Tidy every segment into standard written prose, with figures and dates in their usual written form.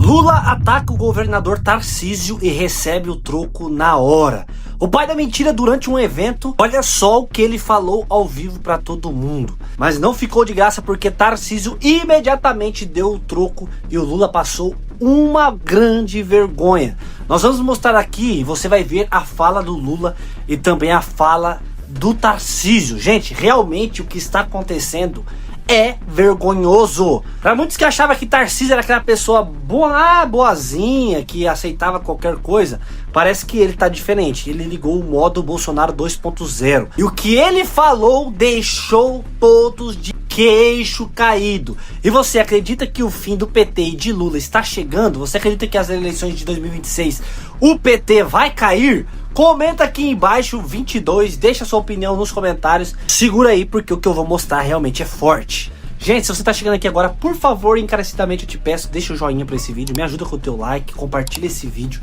Lula ataca o governador Tarcísio e recebe o troco na hora. O pai da mentira durante um evento, olha só o que ele falou ao vivo para todo mundo. Mas não ficou de graça porque Tarcísio imediatamente deu o troco e o Lula passou uma grande vergonha. Nós vamos mostrar aqui e você vai ver a fala do Lula e também a fala do Tarcísio. Gente, realmente o que está acontecendo é vergonhoso. Para muitos que achavam que Tarcísio era aquela pessoa boazinha, que aceitava qualquer coisa, parece que ele tá diferente. Ele ligou o modo Bolsonaro 2.0. E o que ele falou deixou todos de queixo caído. E você acredita que o fim do PT e de Lula está chegando? Você acredita que as eleições de 2026 o PT vai cair? Comenta aqui embaixo 22, deixa sua opinião nos comentários. Segura aí porque o que eu vou mostrar realmente é forte. Gente, se você tá chegando aqui agora, por favor, encarecidamente eu te peço, deixa o joinha pra esse vídeo, me ajuda com o teu like, compartilha esse vídeo.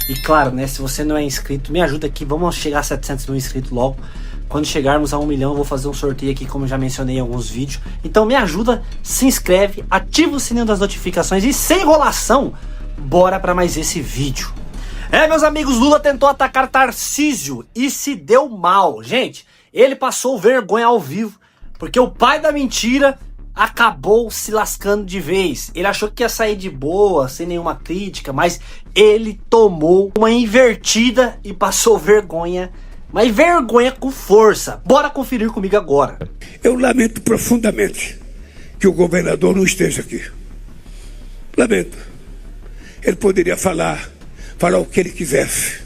E claro, né, se você não é inscrito, me ajuda aqui, vamos chegar a 700 mil inscritos logo. Quando chegarmos a 1 milhão eu vou fazer um sorteio aqui, como eu já mencionei em alguns vídeos. Então me ajuda, se inscreve, ativa o sininho das notificações e sem enrolação, bora pra mais esse vídeo. Meus amigos, Lula tentou atacar Tarcísio e se deu mal. Gente, ele passou vergonha ao vivo, porque o pai da mentira acabou se lascando de vez. Ele achou que ia sair de boa, sem nenhuma crítica, mas ele tomou uma invertida e passou vergonha, mas vergonha com força. Bora conferir comigo agora. Eu lamento profundamente que o governador não esteja aqui. Lamento. Ele poderia falar o que ele quisesse,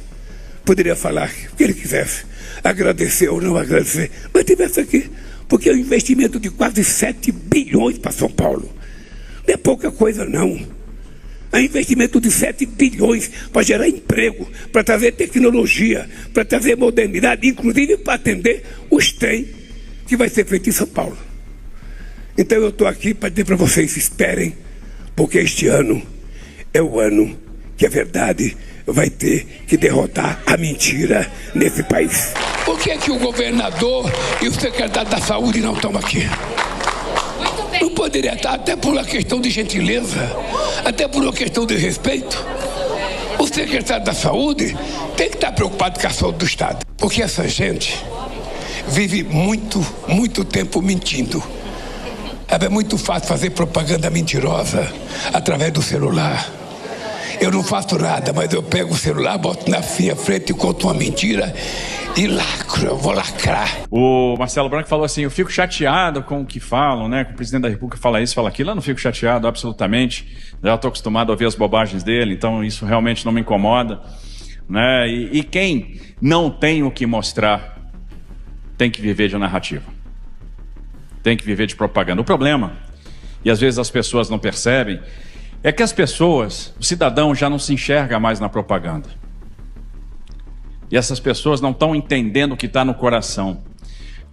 poderia falar o que ele quisesse, agradecer ou não agradecer, mas tivesse aqui, porque é um investimento de quase 7 bilhões para São Paulo, não é pouca coisa não, é um investimento de 7 bilhões para gerar emprego, para trazer tecnologia, para trazer modernidade, inclusive para atender os trem que vai ser feito em São Paulo. Então eu estou aqui para dizer para vocês, esperem, porque este ano é o ano que a verdade vai ter que derrotar a mentira nesse país. Por que o governador e o secretário da saúde não estão aqui? Não poderia estar, até por uma questão de gentileza, até por uma questão de respeito. O secretário da saúde tem que estar preocupado com a saúde do Estado, porque essa gente vive muito tempo mentindo. É muito fácil fazer propaganda mentirosa através do celular. Eu não faço nada, mas eu pego o celular, boto na minha frente e conto uma mentira e lacro, eu vou lacrar. O Marcelo Branco falou assim, eu fico chateado com o que falam, né? Com o presidente da República fala isso, fala aquilo. Eu não fico chateado, absolutamente. Já estou acostumado a ouvir as bobagens dele, então isso realmente não me incomoda, né? E quem não tem o que mostrar tem que viver de narrativa. Tem que viver de propaganda. O problema, e às vezes as pessoas não percebem, é que as pessoas, o cidadão já não se enxerga mais na propaganda. E essas pessoas não estão entendendo o que está no coração.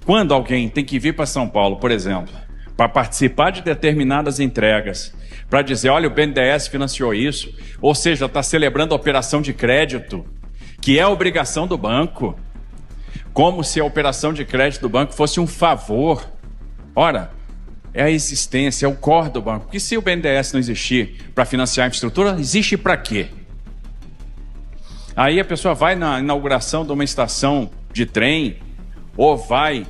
Quando alguém tem que vir para São Paulo, por exemplo, para participar de determinadas entregas, para dizer, olha, o BNDES financiou isso, ou seja, está celebrando a operação de crédito, que é a obrigação do banco, como se a operação de crédito do banco fosse um favor. Ora, é a existência, é o core do banco. Porque se o BNDES não existir para financiar a infraestrutura, existe para quê? Aí a pessoa vai na inauguração de uma estação de trem, ou vai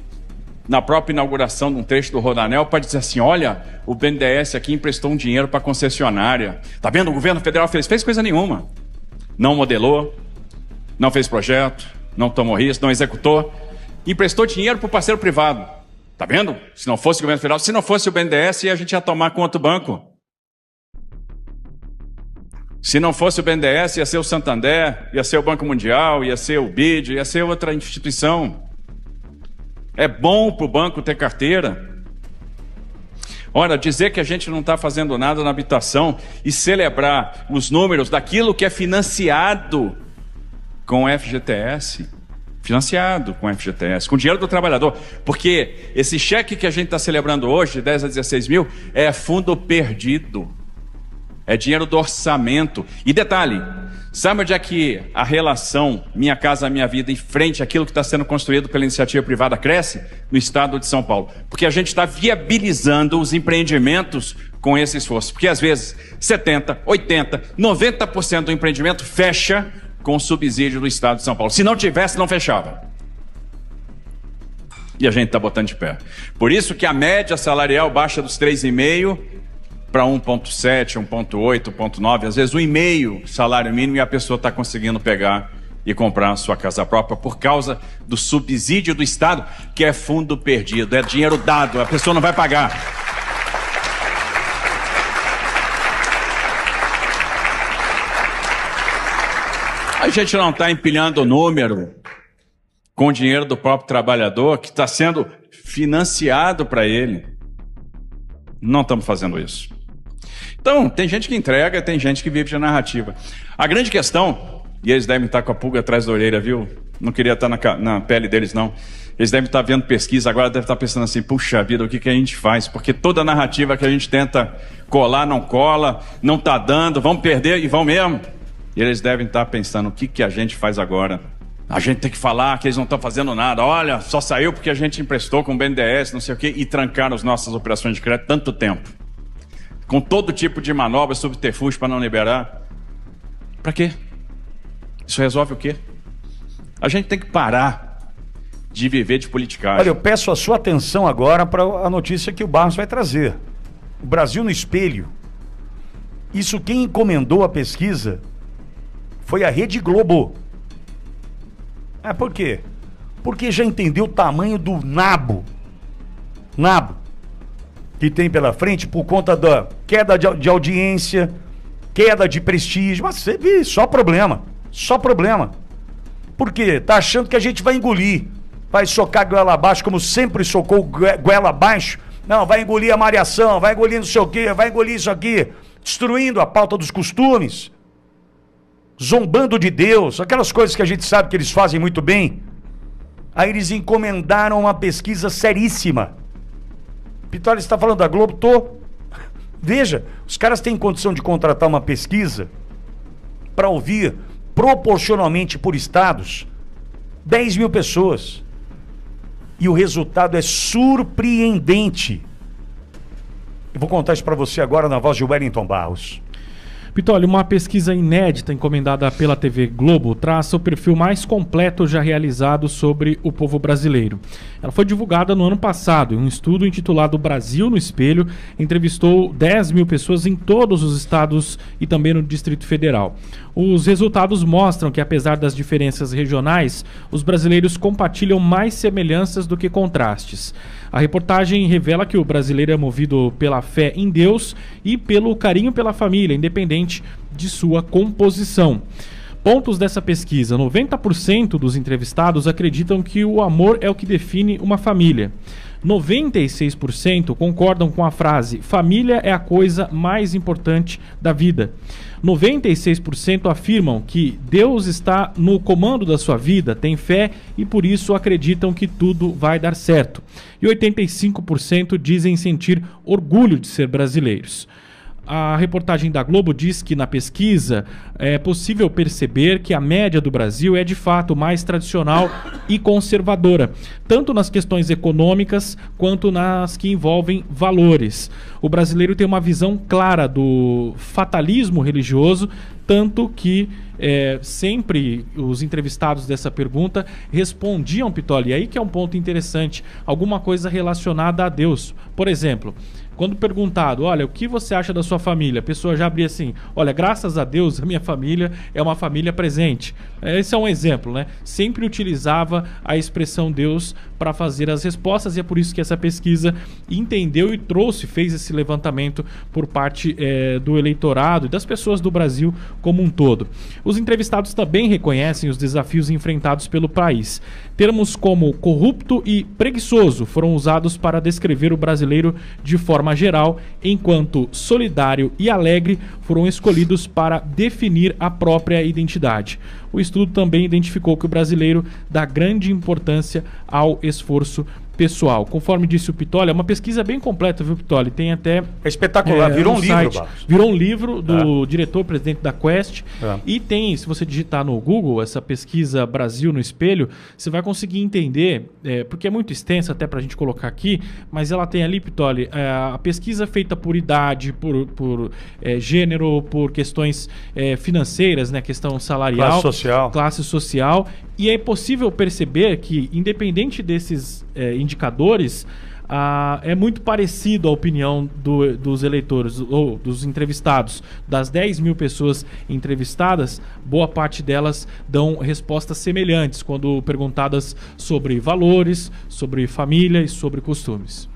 na própria inauguração de um trecho do Rodoanel para dizer assim, olha, o BNDES aqui emprestou um dinheiro para a concessionária. Tá vendo? O governo federal fez coisa nenhuma. Não modelou, não fez projeto, não tomou risco, não executou. Emprestou dinheiro para o parceiro privado. Tá vendo? Se não fosse o governo federal, se não fosse o BNDES, a gente ia tomar conta do banco. Se não fosse o BNDES, ia ser o Santander, ia ser o Banco Mundial, ia ser o BID, ia ser outra instituição. É bom para o banco ter carteira. Ora, dizer que a gente não está fazendo nada na habitação e celebrar os números daquilo que é financiado com o FGTS... Financiado com o FGTS, com o dinheiro do trabalhador. Porque esse cheque que a gente está celebrando hoje, de 10 a 16 mil, é fundo perdido. É dinheiro do orçamento. E detalhe, sabe onde é que a relação Minha Casa Minha Vida em frente àquilo que está sendo construído pela iniciativa privada cresce? No estado de São Paulo. Porque a gente está viabilizando os empreendimentos com esse esforço. Porque às vezes 70%, 80%, 90% do empreendimento fecha com subsídio do Estado de São Paulo. Se não tivesse, não fechava. E a gente está botando de pé. Por isso que a média salarial baixa dos 3,5 para 1,7, 1,8, 1,9, às vezes 1,5 salário mínimo, e a pessoa está conseguindo pegar e comprar a sua casa própria por causa do subsídio do Estado, que é fundo perdido, é dinheiro dado, a pessoa não vai pagar. A gente não está empilhando o número com o dinheiro do próprio trabalhador, que está sendo financiado para ele. Não estamos fazendo isso. Então, tem gente que entrega, tem gente que vive de narrativa. A grande questão, e eles devem estar com a pulga atrás da orelha, viu? Não queria estar na pele deles, não. Eles devem estar vendo pesquisa, agora devem estar pensando assim, puxa vida, o que a gente faz? Porque toda narrativa que a gente tenta colar, não cola, não está dando, vamos perder e vão mesmo. E eles devem estar pensando, o que a gente faz agora? A gente tem que falar que eles não estão fazendo nada. Olha, só saiu porque a gente emprestou com o BNDES, não sei o quê, e trancaram as nossas operações de crédito tanto tempo. Com todo tipo de manobra, subterfúgio para não liberar. Para quê? Isso resolve o quê? A gente tem que parar de viver de politicagem. Olha, eu peço a sua atenção agora para a notícia que o Barros vai trazer. O Brasil no espelho. Isso quem encomendou a pesquisa foi a Rede Globo. Por quê? Porque já entendeu o tamanho do nabo que tem pela frente por conta da queda de audiência, queda de prestígio. Mas você vê, só problema. Por quê? Tá achando que a gente vai engolir, vai socar goela abaixo, como sempre socou goela abaixo? Não, vai engolir a malhação, vai engolir não sei o quê, vai engolir isso aqui, destruindo a pauta dos costumes, zombando de Deus, aquelas coisas que a gente sabe que eles fazem muito bem. Aí eles encomendaram uma pesquisa seríssima. Pitoli está falando da Globo? Veja, os caras têm condição de contratar uma pesquisa para ouvir proporcionalmente por estados 10 mil pessoas. E o resultado é surpreendente. Eu vou contar isso para você agora na voz de Wellington Barros. Pitoli, uma pesquisa inédita encomendada pela TV Globo traça o perfil mais completo já realizado sobre o povo brasileiro. Ela foi divulgada no ano passado. Um estudo intitulado Brasil no Espelho entrevistou 10 mil pessoas em todos os estados e também no Distrito Federal. Os resultados mostram que, apesar das diferenças regionais, os brasileiros compartilham mais semelhanças do que contrastes. A reportagem revela que o brasileiro é movido pela fé em Deus e pelo carinho pela família, independente de sua composição. Pontos dessa pesquisa: 90% dos entrevistados acreditam que o amor é o que define uma família. 96% concordam com a frase família é a coisa mais importante da vida. 96% afirmam que Deus está no comando da sua vida, têm fé e por isso acreditam que tudo vai dar certo. E 85% dizem sentir orgulho de ser brasileiros. A reportagem da Globo diz que na pesquisa é possível perceber que a média do Brasil é de fato mais tradicional e conservadora, tanto nas questões econômicas quanto nas que envolvem valores. O brasileiro tem uma visão clara do fatalismo religioso, tanto que sempre os entrevistados dessa pergunta respondiam, Pitoli, aí que é um ponto interessante, alguma coisa relacionada a Deus. Por exemplo, quando perguntado, olha, o que você acha da sua família? A pessoa já abria assim, olha, graças a Deus a minha família é uma família presente. Esse é um exemplo, né? Sempre utilizava a expressão Deus para fazer as respostas e é por isso que essa pesquisa entendeu e fez esse levantamento por parte do eleitorado e das pessoas do Brasil como um todo. Os entrevistados também reconhecem os desafios enfrentados pelo país. Termos como corrupto e preguiçoso foram usados para descrever o brasileiro de forma geral, enquanto solidário e alegre foram escolhidos para definir a própria identidade. O estudo também identificou que o brasileiro dá grande importância ao esforço pessoal. Conforme disse o Pitoli, é uma pesquisa bem completa, viu, Pitoli? Tem até... É espetacular, virou um livro, site. Barros. Virou um livro do diretor-presidente da Quest. E tem, se você digitar no Google, essa pesquisa Brasil no Espelho, você vai conseguir entender, porque é muito extensa até pra gente colocar aqui, mas ela tem ali, Pitoli, a pesquisa feita por idade, por gênero, por questões financeiras, né, questão salarial, classe social, e é possível perceber que, independente desses indicadores, é muito parecido a opinião dos eleitores ou dos entrevistados. Das 10 mil pessoas entrevistadas, boa parte delas dão respostas semelhantes quando perguntadas sobre valores, sobre família e sobre costumes.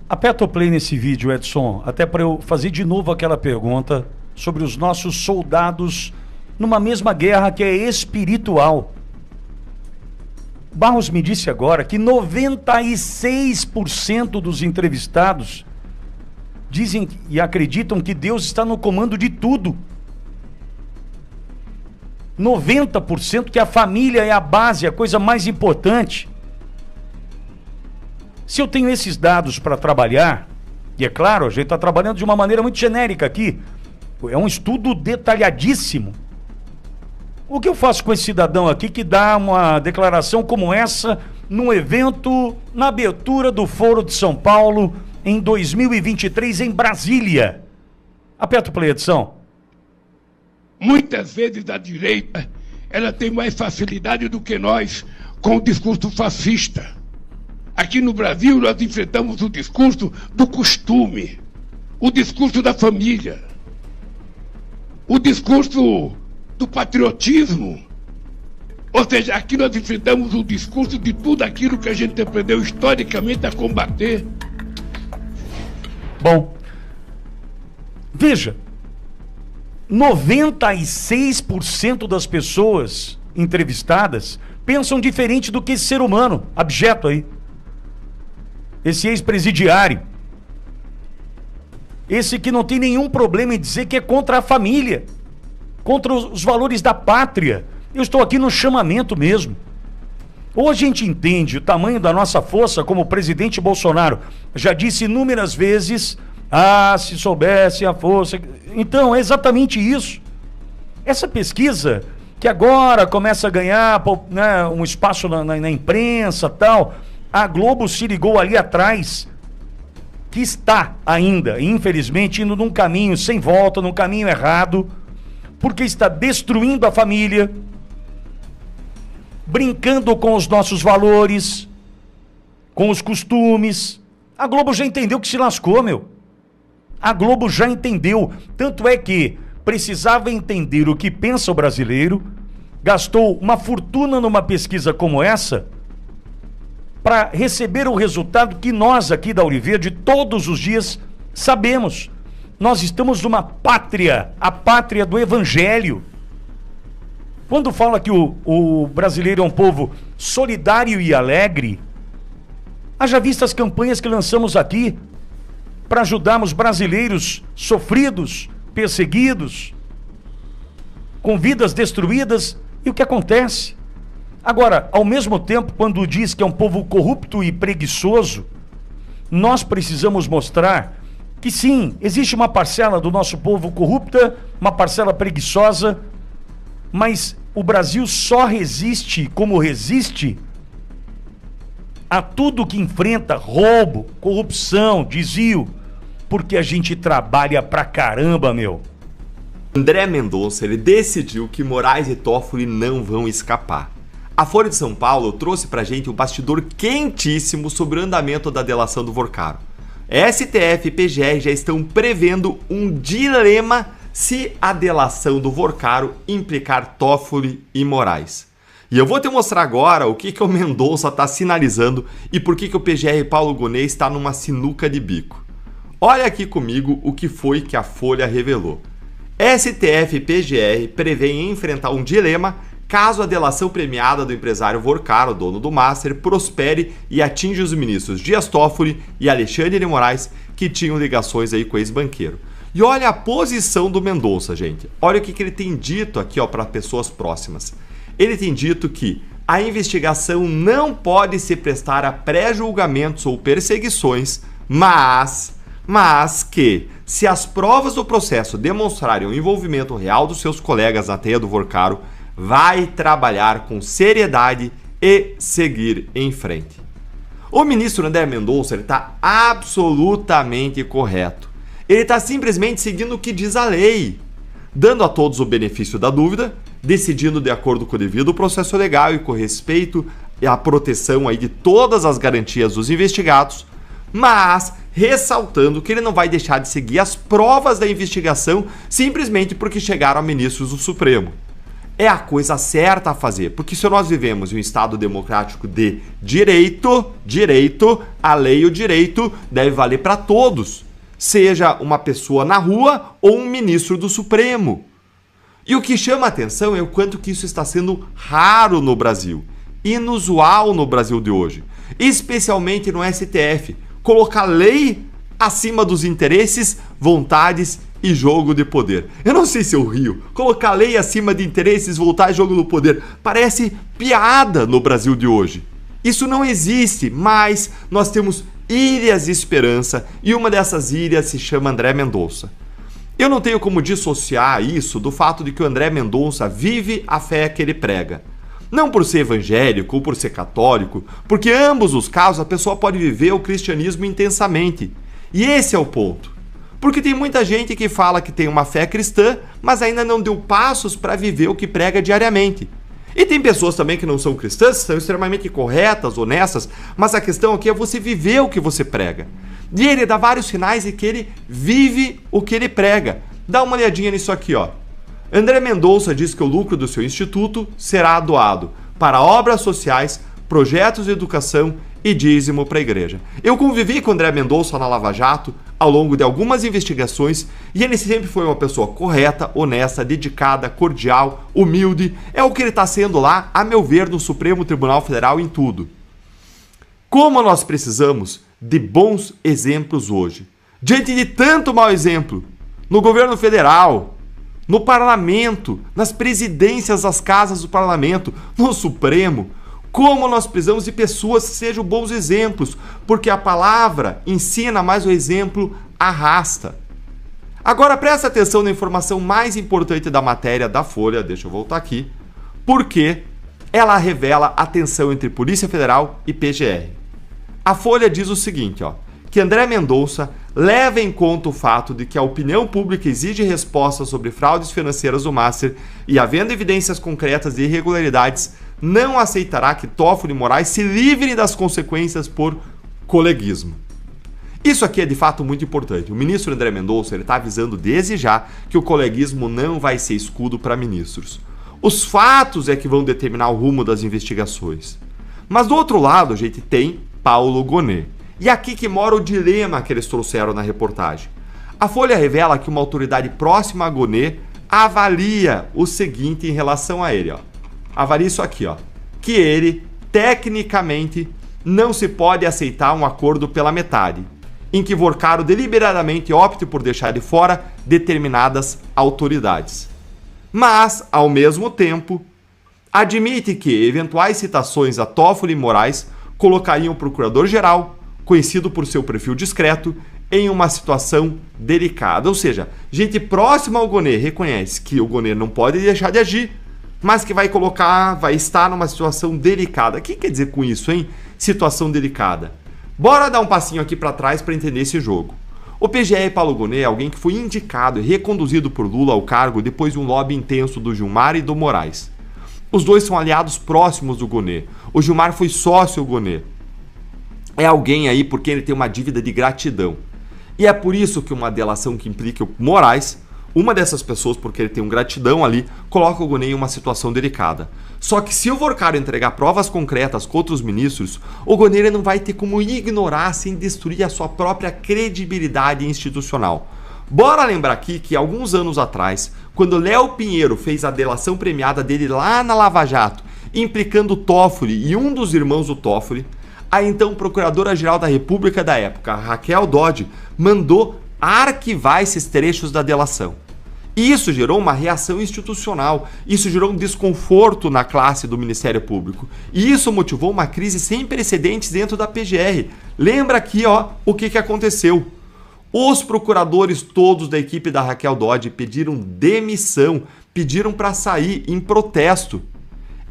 Aperta o play nesse vídeo, Edson, até para eu fazer de novo aquela pergunta sobre os nossos soldados numa mesma guerra que é espiritual. Barros me disse agora que 96% dos entrevistados dizem e acreditam que Deus está no comando de tudo. 90% que a família é a base, a coisa mais importante. Se eu tenho esses dados para trabalhar, e é claro, a gente está trabalhando de uma maneira muito genérica aqui, é um estudo detalhadíssimo. O que eu faço com esse cidadão aqui que dá uma declaração como essa num evento na abertura do Foro de São Paulo em 2023 em Brasília? Aperta o play, Edson. Muitas vezes a direita, ela tem mais facilidade do que nós com o discurso fascista. Aqui no Brasil nós enfrentamos o discurso do costume, o discurso da família, o discurso do patriotismo. Ou seja, aqui nós enfrentamos o discurso de tudo aquilo que a gente aprendeu historicamente a combater. Bom, veja, 96% das pessoas entrevistadas pensam diferente do que esse ser humano abjeto aí. Esse ex-presidiário. Esse que não tem nenhum problema em dizer que é contra a família, contra os valores da pátria. Eu estou aqui no chamamento mesmo. Ou a gente entende o tamanho da nossa força, como o presidente Bolsonaro já disse inúmeras vezes, se soubesse a força... Então, é exatamente isso. Essa pesquisa, que agora começa a ganhar, né, um espaço na imprensa e tal, a Globo se ligou ali atrás, que está ainda, infelizmente, indo num caminho sem volta, num caminho errado, porque está destruindo a família, brincando com os nossos valores, com os costumes. A Globo já entendeu que se lascou, meu. A Globo já entendeu. Tanto é que precisava entender o que pensa o brasileiro, gastou uma fortuna numa pesquisa como essa, para receber o resultado que nós aqui da Ouro Verde todos os dias sabemos. Nós estamos numa pátria, a pátria do Evangelho. Quando fala que o brasileiro é um povo solidário e alegre, haja vista as campanhas que lançamos aqui para ajudarmos brasileiros sofridos, perseguidos, com vidas destruídas, e o que acontece? Agora, ao mesmo tempo, quando diz que é um povo corrupto e preguiçoso, nós precisamos mostrar que sim, existe uma parcela do nosso povo corrupta, uma parcela preguiçosa, mas o Brasil só resiste como resiste a tudo que enfrenta roubo, corrupção, desvio, porque a gente trabalha pra caramba, meu. André Mendonça, ele decidiu que Moraes e Toffoli não vão escapar. A Folha de São Paulo trouxe pra gente um bastidor quentíssimo sobre o andamento da delação do Vorcaro. STF e PGR já estão prevendo um dilema se a delação do Vorcaro implicar Toffoli e Moraes. E eu vou te mostrar agora o que o Mendonça está sinalizando e por que o PGR Paulo Gonet está numa sinuca de bico. Olha aqui comigo o que foi que a Folha revelou. STF e PGR prevêem enfrentar um dilema caso a delação premiada do empresário Vorcaro, dono do Master, prospere e atinja os ministros Dias Toffoli e Alexandre de Moraes, que tinham ligações aí com o ex-banqueiro. E olha a posição do Mendonça, gente. Olha o que ele tem dito aqui para pessoas próximas. Ele tem dito que a investigação não pode se prestar a pré-julgamentos ou perseguições, mas que, se as provas do processo demonstrarem o envolvimento real dos seus colegas na teia do Vorcaro, vai trabalhar com seriedade e seguir em frente. O ministro André Mendonça está absolutamente correto. Ele está simplesmente seguindo o que diz a lei, dando a todos o benefício da dúvida, decidindo de acordo com o devido processo legal e com respeito à proteção aí de todas as garantias dos investigados, mas ressaltando que ele não vai deixar de seguir as provas da investigação simplesmente porque chegaram a ministros do Supremo. É a coisa certa a fazer, porque se nós vivemos em um Estado democrático de direito, a lei e o direito deve valer para todos, seja uma pessoa na rua ou um ministro do Supremo. E o que chama a atenção é o quanto que isso está sendo raro no Brasil, inusual no Brasil de hoje, especialmente no STF, colocar lei acima dos interesses, vontades e jogo de poder. Eu não sei se eu rio. Colocar lei acima de interesses, vontades e jogo do poder parece piada no Brasil de hoje. Isso não existe, mas nós temos ilhas de esperança e uma dessas ilhas se chama André Mendonça. Eu não tenho como dissociar isso do fato de que o André Mendonça vive a fé que ele prega. Não por ser evangélico ou por ser católico, porque em ambos os casos a pessoa pode viver o cristianismo intensamente. E esse é o ponto. Porque tem muita gente que fala que tem uma fé cristã, mas ainda não deu passos para viver o que prega diariamente. E tem pessoas também que não são cristãs, são extremamente corretas, honestas, mas a questão aqui é você viver o que você prega. E ele dá vários sinais de que ele vive o que ele prega. Dá uma olhadinha nisso aqui, ó. André Mendonça diz que o lucro do seu instituto será doado para obras sociais, projetos de educação e dízimo para a igreja. Eu convivi com o André Mendonça na Lava Jato ao longo de algumas investigações e ele sempre foi uma pessoa correta, honesta, dedicada, cordial, humilde. É o que ele está sendo lá, a meu ver, no Supremo Tribunal Federal em tudo. Como nós precisamos de bons exemplos hoje. Diante de tanto mau exemplo, no governo federal, no parlamento, nas presidências das casas do parlamento, no Supremo, como nós precisamos de pessoas que sejam bons exemplos, porque a palavra ensina, mas o exemplo arrasta. Agora presta atenção na informação mais importante da matéria da Folha, deixa eu voltar aqui, porque ela revela a tensão entre Polícia Federal e PGR. A Folha diz o seguinte, ó, que André Mendonça leva em conta o fato de que a opinião pública exige respostas sobre fraudes financeiras do Master e, havendo evidências concretas de irregularidades, não aceitará que Toffoli e Moraes se livrem das consequências por coleguismo. Isso aqui é de fato muito importante. O ministro André Mendonça está avisando desde já que o coleguismo não vai ser escudo para ministros. Os fatos é que vão determinar o rumo das investigações. Mas do outro lado a gente tem Paulo Gonet. E aqui que mora o dilema que eles trouxeram na reportagem. A Folha revela que uma autoridade próxima a Gonet avalia o seguinte em relação a ele, ó. Avalia isso aqui, ó. Que ele, tecnicamente, não se pode aceitar um acordo pela metade, em que Vorcaro deliberadamente opte por deixar de fora determinadas autoridades. Mas, ao mesmo tempo, admite que eventuais citações a Toffoli e Moraes colocariam o procurador-geral, conhecido por seu perfil discreto, em uma situação delicada. Ou seja, gente próxima ao Gonet reconhece que o Gonet não pode deixar de agir, mas que vai estar numa situação delicada. O que quer dizer com isso, hein? Situação delicada. Bora dar um passinho aqui para trás para entender esse jogo. O PGR Paulo Gonet é alguém que foi indicado e reconduzido por Lula ao cargo depois de um lobby intenso do Gilmar e do Moraes. Os dois são aliados próximos do Gonet. O Gilmar foi sócio do Gonet. É alguém aí porque ele tem uma dívida de gratidão. E é por isso que uma delação que implica o Moraes, uma dessas pessoas, porque ele tem um gratidão ali, coloca o Gonet em uma situação delicada. Só que se o Vorcaro entregar provas concretas contra os ministros, o Gonet não vai ter como ignorar sem destruir a sua própria credibilidade institucional. Bora lembrar aqui que alguns anos atrás, quando Léo Pinheiro fez a delação premiada dele lá na Lava Jato, implicando o Toffoli e um dos irmãos do Toffoli, a então Procuradora-Geral da República da época, Raquel Dodge, mandou arquivar esses trechos da delação. E isso gerou uma reação institucional, isso gerou um desconforto na classe do Ministério Público. E isso motivou uma crise sem precedentes dentro da PGR. Lembra aqui, ó, o que aconteceu. Os procuradores todos da equipe da Raquel Dodge pediram demissão, pediram para sair em protesto.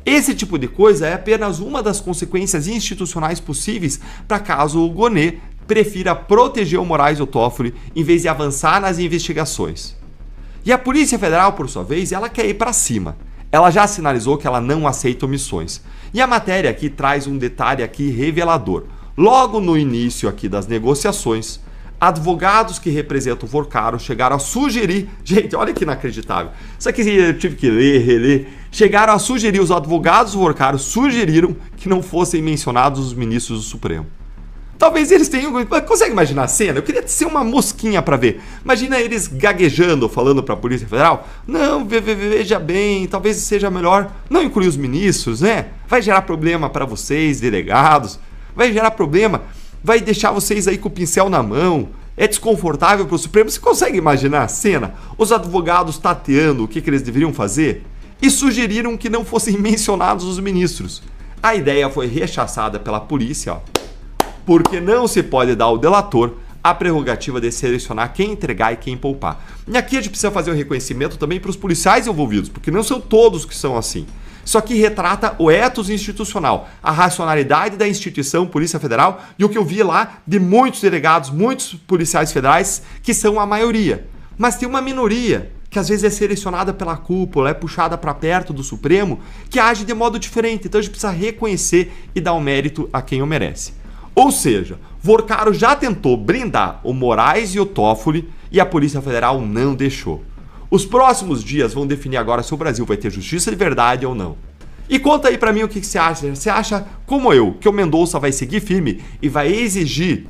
Esse tipo de coisa é apenas uma das consequências institucionais possíveis para caso o Gonê prefira proteger o Moraes e o Toffoli em vez de avançar nas investigações. E a Polícia Federal, por sua vez, ela quer ir para cima. Ela já sinalizou que ela não aceita omissões. E a matéria aqui traz um detalhe aqui revelador. Logo no início aqui das negociações, advogados que representam o Vorcaro chegaram a sugerir... Gente, olha que inacreditável. Isso aqui eu tive que ler, reler. Chegaram a sugerir, os advogados do Vorcaro sugeriram que não fossem mencionados os ministros do Supremo. Talvez eles tenham... Consegue imaginar a cena? Eu queria ser uma mosquinha para ver. Imagina eles gaguejando, falando para a Polícia Federal. Não, veja bem, talvez seja melhor não incluir os ministros, né? Vai gerar problema para vocês, delegados. Vai gerar problema. Vai deixar vocês aí com o pincel na mão. É desconfortável para o Supremo. Você consegue imaginar a cena? Os advogados tateando o que eles deveriam fazer e sugeriram que não fossem mencionados os ministros. A ideia foi rechaçada pela polícia, ó, porque não se pode dar ao delator a prerrogativa de selecionar quem entregar e quem poupar. E aqui a gente precisa fazer um reconhecimento também para os policiais envolvidos, porque não são todos que são assim. Isso aqui retrata o ethos institucional, a racionalidade da instituição Polícia Federal e o que eu vi lá de muitos delegados, muitos policiais federais, que são a maioria. Mas tem uma minoria, que às vezes é selecionada pela cúpula, é puxada para perto do Supremo, que age de modo diferente. Então a gente precisa reconhecer e dar o mérito a quem o merece. Ou seja, Vorcaro já tentou blindar o Moraes e o Toffoli e a Polícia Federal não deixou. Os próximos dias vão definir agora se o Brasil vai ter justiça de verdade ou não. E conta aí pra mim o que você acha. Você acha, como eu, que o Mendonça vai seguir firme e vai exigir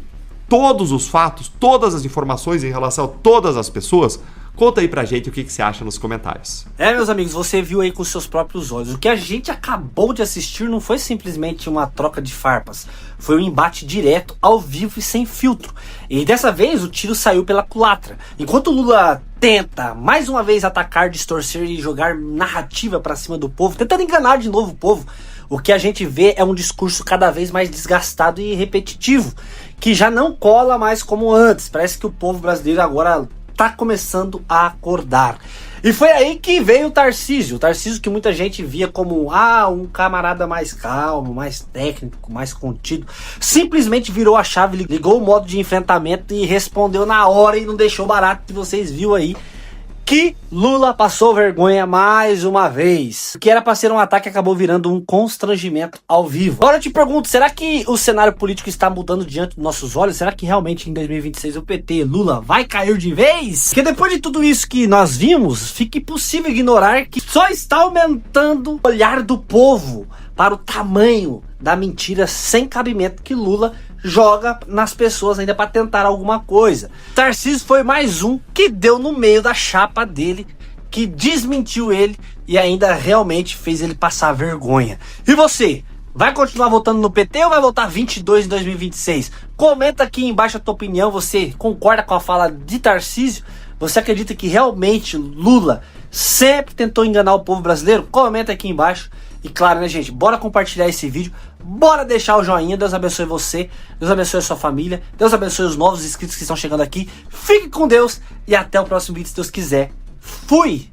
todos os fatos, todas as informações em relação a todas as pessoas? Conta aí pra gente o que você acha nos comentários. Meus amigos, você viu aí com seus próprios olhos. O que a gente acabou de assistir não foi simplesmente uma troca de farpas. Foi um embate direto, ao vivo e sem filtro. E dessa vez o tiro saiu pela culatra. Enquanto o Lula tenta mais uma vez atacar, distorcer e jogar narrativa pra cima do povo, tentando enganar de novo o povo, o que a gente vê é um discurso cada vez mais desgastado e repetitivo, que já não cola mais como antes. Parece que o povo brasileiro agora tá começando a acordar. E foi aí que veio o Tarcísio. O Tarcísio que muita gente via como um camarada mais calmo, mais técnico, mais contido. Simplesmente virou a chave, ligou o modo de enfrentamento e respondeu na hora e não deixou barato, que vocês viram aí que Lula passou vergonha mais uma vez. O que era pra ser um ataque acabou virando um constrangimento ao vivo. Agora eu te pergunto, será que o cenário político está mudando diante dos nossos olhos? Será que realmente em 2026 o PT, Lula, vai cair de vez? Porque depois de tudo isso que nós vimos, fica impossível ignorar que só está aumentando o olhar do povo para o tamanho da mentira sem cabimento que Lula joga nas pessoas ainda para tentar alguma coisa. Tarcísio foi mais um que deu no meio da chapa dele, que desmentiu ele e ainda realmente fez ele passar vergonha. E você? Vai continuar votando no PT ou vai votar 22 em 2026? Comenta aqui embaixo a tua opinião. Você concorda com a fala de Tarcísio? Você acredita que realmente Lula sempre tentou enganar o povo brasileiro? Comenta aqui embaixo. E claro, né, gente? Bora compartilhar esse vídeo. Bora deixar o joinha. Deus abençoe você. Deus abençoe a sua família. Deus abençoe os novos inscritos que estão chegando aqui. Fique com Deus. E até o próximo vídeo, se Deus quiser. Fui!